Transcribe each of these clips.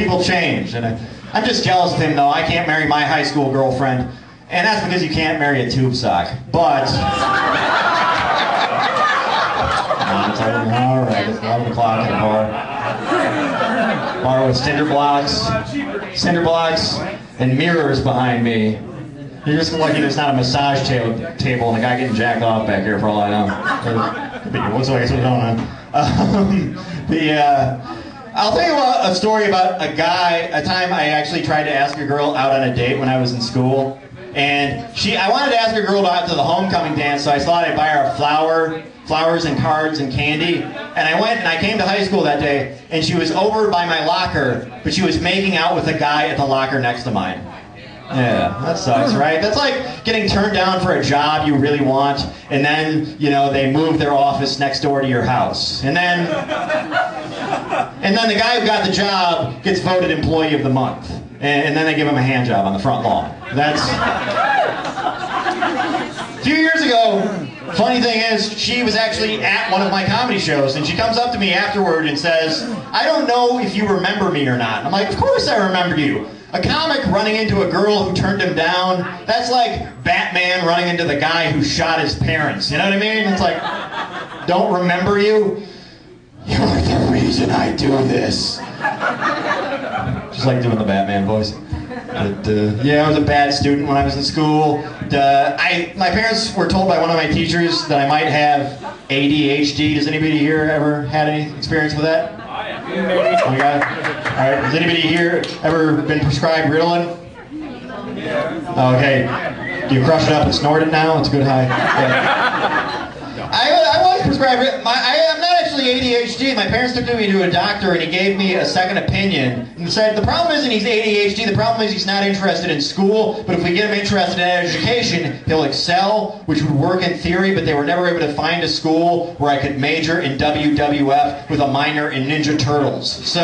People change, and I'm just jealous of him, though. I can't marry my high school girlfriend, and that's because you can't marry a tube sock. But all right, it's 11 o'clock in the bar. Bar with cinder blocks, and mirrors behind me. You're just lucky there's not a massage table and a guy getting jacked off back here for all I know. So I guess we don't know. I'll tell you a story about a time I actually tried to ask a girl out on a date when I was in school. And I wanted to ask a girl out to the homecoming dance, so I thought I'd buy her a flowers and cards and candy. And I went and I came to high school that day, and she was over by my locker, but she was making out with a guy at the locker next to mine. Yeah, that sucks, right? That's like getting turned down for a job you really want, and then, they move their office next door to your house. And then the guy who got the job gets voted Employee of the Month. And then they give him a hand job on the front lawn. That's... A few years ago, funny thing is, she was actually at one of my comedy shows, and she comes up to me afterward and says, "I don't know if you remember me or not." I'm like, "Of course I remember you. A comic running into a girl who turned him down, that's like Batman running into the guy who shot his parents. You know what I mean? It's like, don't remember you? You're the reason I do this." Just like doing the Batman voice. But, yeah, I was a bad student when I was in school. My parents were told by one of my teachers that I might have ADHD. Does anybody here ever had any experience with that? Oh, you got it? All right. Has anybody here ever been prescribed Ritalin? Okay. Do you crush it up and snort it now? It's a good high. Yeah. I was prescribed it. I'm not actually ADHD. My parents took me to a doctor and he gave me a second opinion and said the problem isn't he's ADHD, the problem is he's not interested in school, but if we get him interested in education, he'll excel, which would work in theory, but they were never able to find a school where I could major in WWF with a minor in Ninja Turtles. So,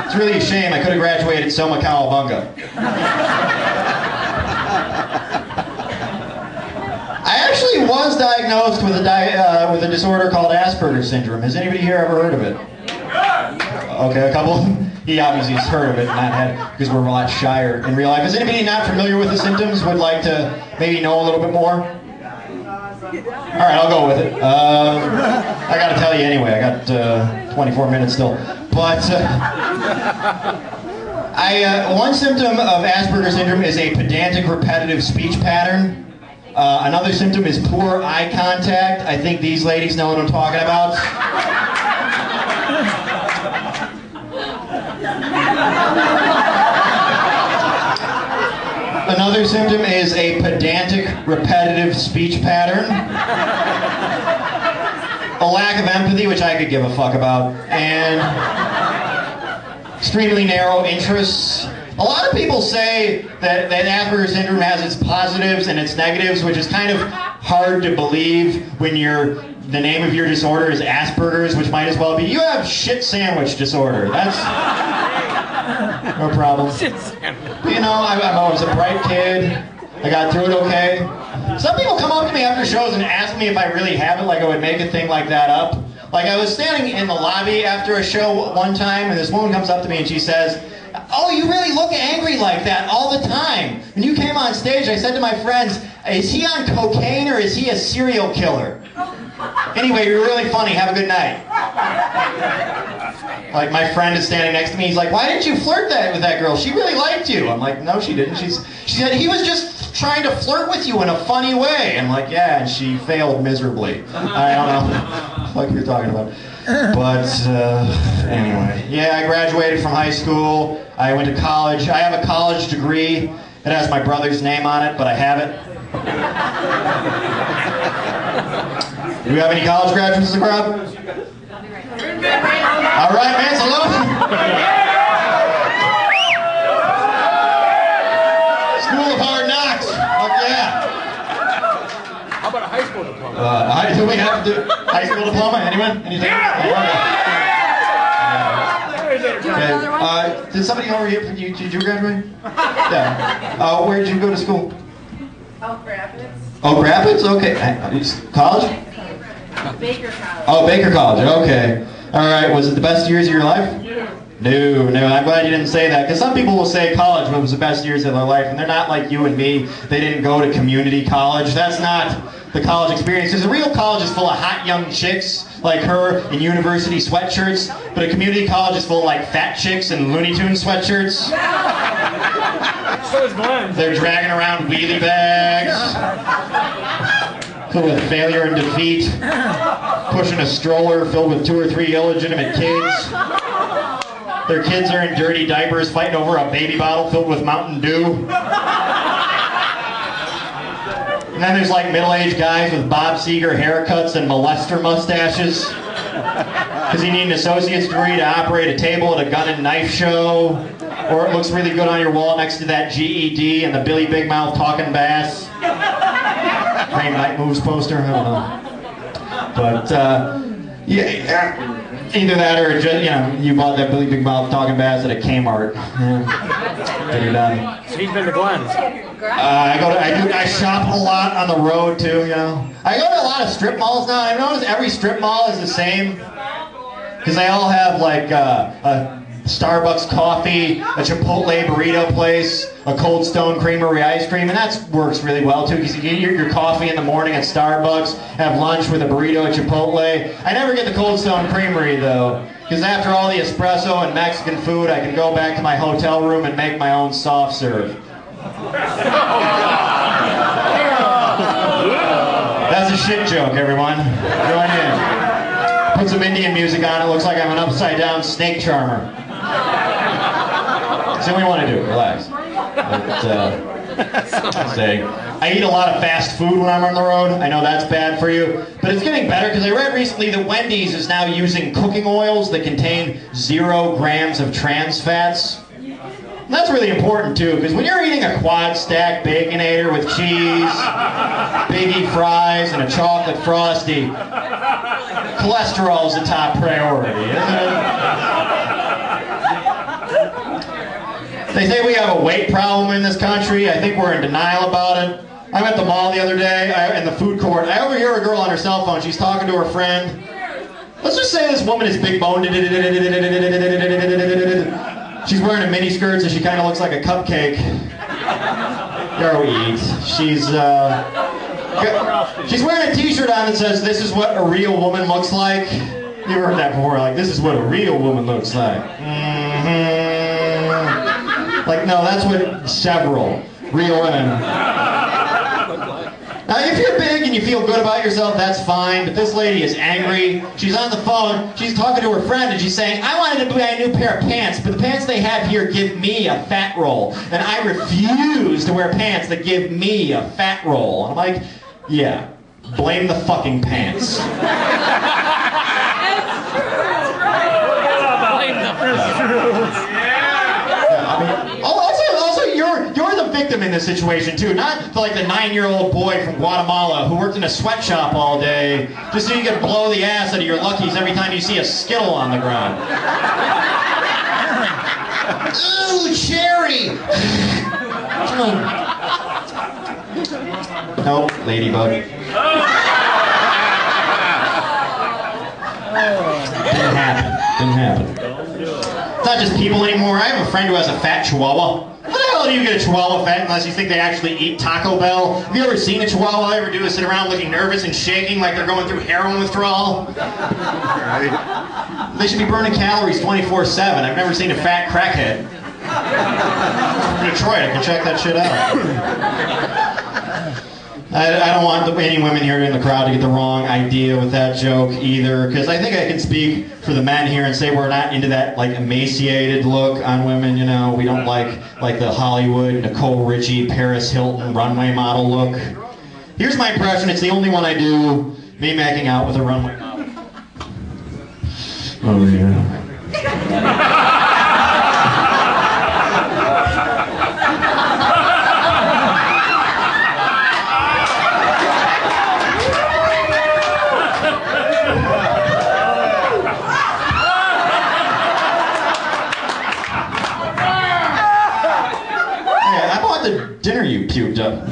it's really a shame. I could have graduated Soma Cowabunga. I actually was diagnosed with a disorder called Asperger's syndrome. Has anybody here ever heard of it? Okay, a couple. He obviously has heard of it, not had, because we're a lot shyer in real life. Is anybody not familiar with the symptoms? Would like to maybe know a little bit more? All right, I'll go with it. I got to tell you anyway. I got 24 minutes still, but one symptom of Asperger's syndrome is a pedantic, repetitive speech pattern. Another symptom is poor eye contact. I think these ladies know what I'm talking about. Another symptom is a pedantic, repetitive speech pattern. A lack of empathy, which I could give a fuck about. And extremely narrow interests. A lot of people say that Asperger's syndrome has its positives and its negatives, which is kind of hard to believe when the name of your disorder is Asperger's, which might as well be, you have shit sandwich disorder. That's no problem. Shit sandwich. You know, I was a bright kid. I got through it okay. Some people come up to me after shows and ask me if I really have it, like I would make a thing like that up. Like I was standing in the lobby after a show one time, and this woman comes up to me and she says, "Oh, you really look angry like that all the time. When you came on stage, I said to my friends, is he on cocaine or is he a serial killer? Anyway, you're really funny. Have a good night." Like my friend is standing next to me. He's like, "Why didn't you flirt with that girl? She really liked you." I'm like, "No, she didn't. She said he was just trying to flirt with you in a funny way." I'm like, "Yeah," and she failed miserably. I don't know what you're talking about. But anyway, yeah, I graduated from high school. I went to college. I have a college degree. It has my brother's name on it, but I have it. Do we have any college graduates in the crowd? All right, Mancelona. School of Hard Knocks. Fuck yeah. How about a high school diploma? Do we have to do high school diploma? Anyone? Anything? Yeah! Okay. Did somebody over here? Did you graduate? Yeah. Where did you go to school? Oak Rapids. Oak Rapids? Okay. College? Baker College. Oh, Baker College. Okay. All right. Was it the best years of your life? Yeah. No, I'm glad you didn't say that, because some people will say college was the best years of their life, and they're not like you and me. They didn't go to community college. That's not the college experience, because the real college is full of hot young chicks like her in university sweatshirts, but a community college is full of like fat chicks in Looney Tunes sweatshirts. So is Glenn. They're dragging around wheelie bags filled with failure and defeat, pushing a stroller filled with 2 or 3 illegitimate kids. Their kids are in dirty diapers fighting over a baby bottle filled with Mountain Dew. And then there's like middle-aged guys with Bob Seger haircuts and molester mustaches. Because you need an associate's degree to operate a table at a gun and knife show. Or it looks really good on your wall next to that GED and the Billy Big Mouth talking bass. Crane Night Moves poster, I don't know. But, yeah. Either that or just, you bought that Billy Big Mouth talking bass at a Kmart. Yeah. You're done. So he's been to Glenn's. I shop a lot on the road too, I go to a lot of strip malls now. I've noticed every strip mall is the same. Because they all have like a Starbucks coffee, a Chipotle burrito place, a Cold Stone Creamery ice cream, and that works really well too, because you get your coffee in the morning at Starbucks, have lunch with a burrito at Chipotle. I never get the Cold Stone Creamery though, because after all the espresso and Mexican food, I can go back to my hotel room and make my own soft serve. That's a shit joke, everyone. Join in. Put some Indian music on, it looks like I'm an upside down snake charmer. So what do you want to do? Relax. I eat a lot of fast food when I'm on the road. I know that's bad for you, but it's getting better because I read recently that Wendy's is now using cooking oils that contain 0 grams of trans fats. And that's really important too, because when you're eating a quad stack Baconator with cheese, biggie fries, and a chocolate frosty, cholesterol is the top priority, isn't it? They say we have a weight problem in this country. I think we're in denial about it. I'm at the mall the other day, in the food court. I overhear a girl on her cell phone. She's talking to her friend. Let's just say this woman is big boned. She's wearing a mini skirt, so she kind of looks like a cupcake. Girl eats. She's wearing a t-shirt on that says, "This is what a real woman looks like." You ever heard that before? Like, this is what a real woman looks like. Like, no, that's what several real women. Now, if you're big and you feel good about yourself, that's fine, but this lady is angry. She's on the phone, she's talking to her friend, and she's saying, "I wanted to buy a new pair of pants, but the pants they have here give me a fat roll, and I refuse to wear pants that give me a fat roll." And I'm like, yeah, blame the fucking pants. Also, you're the victim in this situation too. Not like the 9-year-old boy from Guatemala who worked in a sweatshop all day just so you can blow the ass out of your luckies every time you see a Skittle on the ground. Ooh, cherry! Nope, ladybug. Didn't happen. It's not just people anymore. I have a friend who has a fat chihuahua. What the hell do you get a chihuahua fat unless you think they actually eat Taco Bell? Have you ever seen a chihuahua? All they ever do is sit around looking nervous and shaking like they're going through heroin withdrawal. They should be burning calories 24/7. I've never seen a fat crackhead. I'm from Detroit, I can check that shit out. I don't want any women here in the crowd to get the wrong idea with that joke either, because I think I can speak for the men here and say we're not into that like emaciated look on women. We don't like the Hollywood Nicole Richie, Paris Hilton runway model look. Here's my impression. It's the only one I do. Me making out with a runway model. Oh yeah. Dinner you puked up.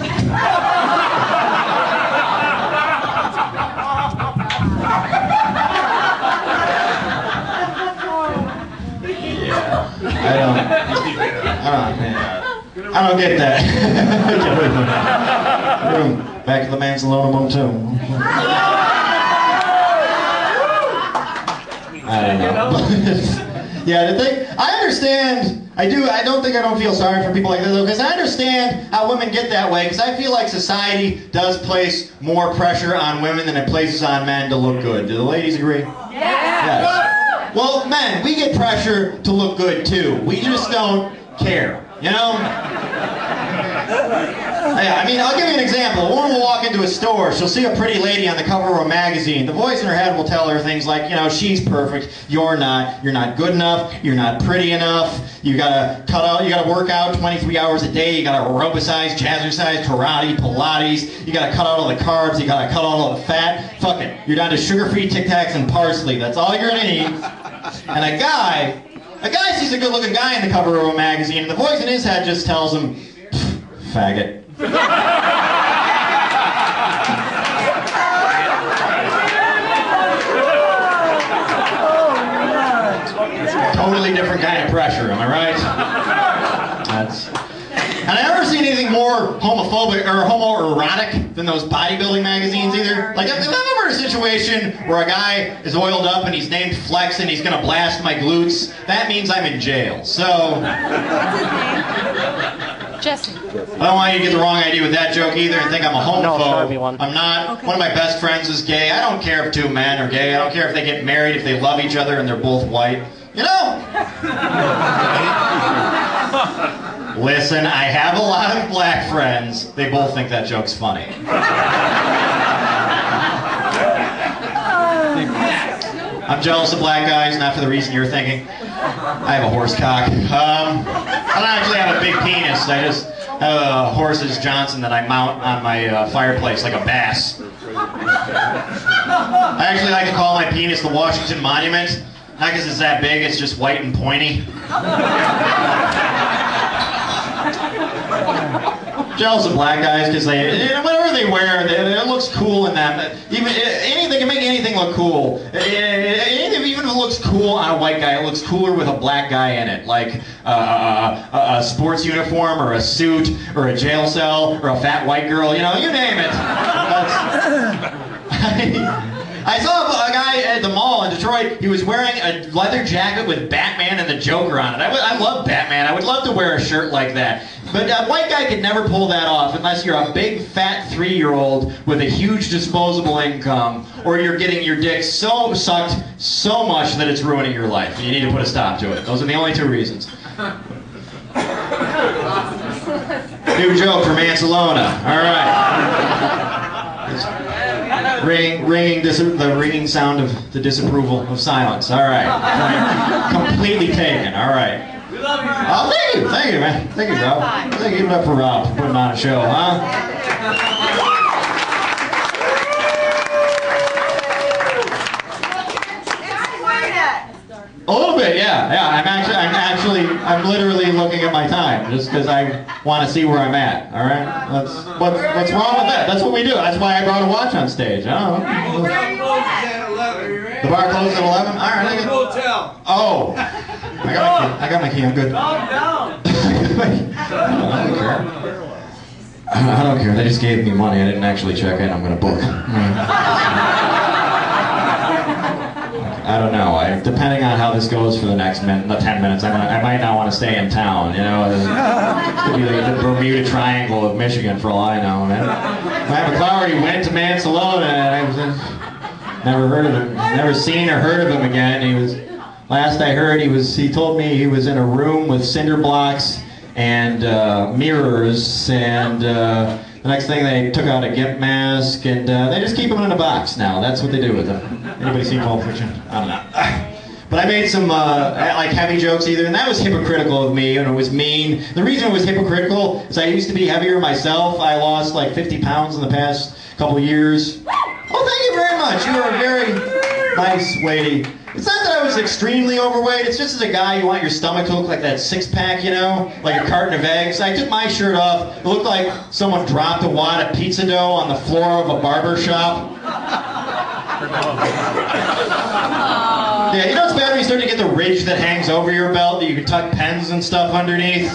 Yeah. I don't get that. Back to the Mancelona Motel. I don't know. Yeah, the thing, I understand. I don't feel sorry for people like this, though, because I understand how women get that way, because I feel like society does place more pressure on women than it places on men to look good. Do the ladies agree? Yes. Well, men, we get pressure to look good, too. We just don't care, you know? Yeah, I mean, I'll give you an example. A woman will walk into a store, she'll see a pretty lady on the cover of a magazine. The voice in her head will tell her things like, you know, she's perfect, you're not good enough, you're not pretty enough, you gotta work out 23 hours a day, you gotta aerobicize, jazzercise, karate, Pilates, you gotta cut out all the carbs, you gotta cut out all the fat, fuck it, you're down to sugar-free Tic Tacs and parsley, that's all you're gonna need. And a guy sees a good-looking guy in the cover of a magazine, and the voice in his head just tells him, faggot. Totally different kind of pressure, am I right? And I've never seen anything more homophobic or homoerotic than those bodybuilding magazines either. Like, if I'm ever in a situation where a guy is oiled up and he's named Flex and he's gonna blast my glutes, that means I'm in jail. So, What's his name? Jesse. I don't want you to get the wrong idea with that joke either and think I'm a homophobe. I'm not. Okay. One of my best friends is gay. I don't care if two men are gay. I don't care if they get married, if they love each other and they're both white. You know? Listen, I have a lot of black friends. They both think that joke's funny. I'm jealous of black guys, not for the reason you're thinking. I have a horse cock. I don't actually have a big penis. I just have a horse's Johnson that I mount on my fireplace like a bass. I actually like to call my penis the Washington Monument. Not because it's that big, it's just white and pointy. Jealous of black guys because whatever they wear, it looks cool in them. Even they can make anything look cool. Even if it looks cool on a white guy, it looks cooler with a black guy in it, like a sports uniform or a suit or a jail cell or a fat white girl. You know, you name it. I saw a guy at the mall in Detroit. He was wearing a leather jacket with Batman and the Joker on it. I love Batman. I would love to wear a shirt like that. But a white guy could never pull that off unless you're a big fat 3-year-old with a huge disposable income, or you're getting your dick sucked so much that it's ruining your life. And you need to put a stop to it. Those are the only two reasons. New joke for Mancelona. All right. The ringing sound of the disapproval of silence. All right. Completely taken. All right. We love you. Oh, thank you, man. Thank you, Rob. Thank you. Give it up for Rob for putting on a show, huh? A little bit, yeah. I'm literally looking at my time just because I want to see where I'm at. All right. What's wrong with that? That's what we do. That's why I brought a watch on stage. I don't know. The bar closes at 11. The bar closes at 11. All right. Hotel. Oh, I got my key. I'm good. Calm down. I don't care. I don't care. They just gave me money. I didn't actually check in. I'm going to book. I don't know. Depending on how this goes for the next 10 minutes, I might not want to stay in town. You know, it could be like the Bermuda Triangle of Michigan for all I know. Man, McClowry went to Mancelona, and I was never heard of him, never seen or heard of him again. Last I heard, he told me he was in a room with cinder blocks and mirrors, and the next thing they took out a gimp mask, and they just keep him in a box now. That's what they do with him. Anybody seen Pulp Fiction? I don't know. But I made some like heavy jokes either, and that was hypocritical of me, and it was mean. The reason it was hypocritical is I used to be heavier myself. I lost like 50 pounds in the past couple of years. Oh, thank you very much. You are a very nice lady. It's not that I was extremely overweight. It's just as a guy, you want your stomach to look like that six-pack, you know? Like a carton of eggs. I took my shirt off. It looked like someone dropped a wad of pizza dough on the floor of a barber shop. Yeah, you know it's bad when you start to get the ridge that hangs over your belt that you can tuck pens and stuff underneath?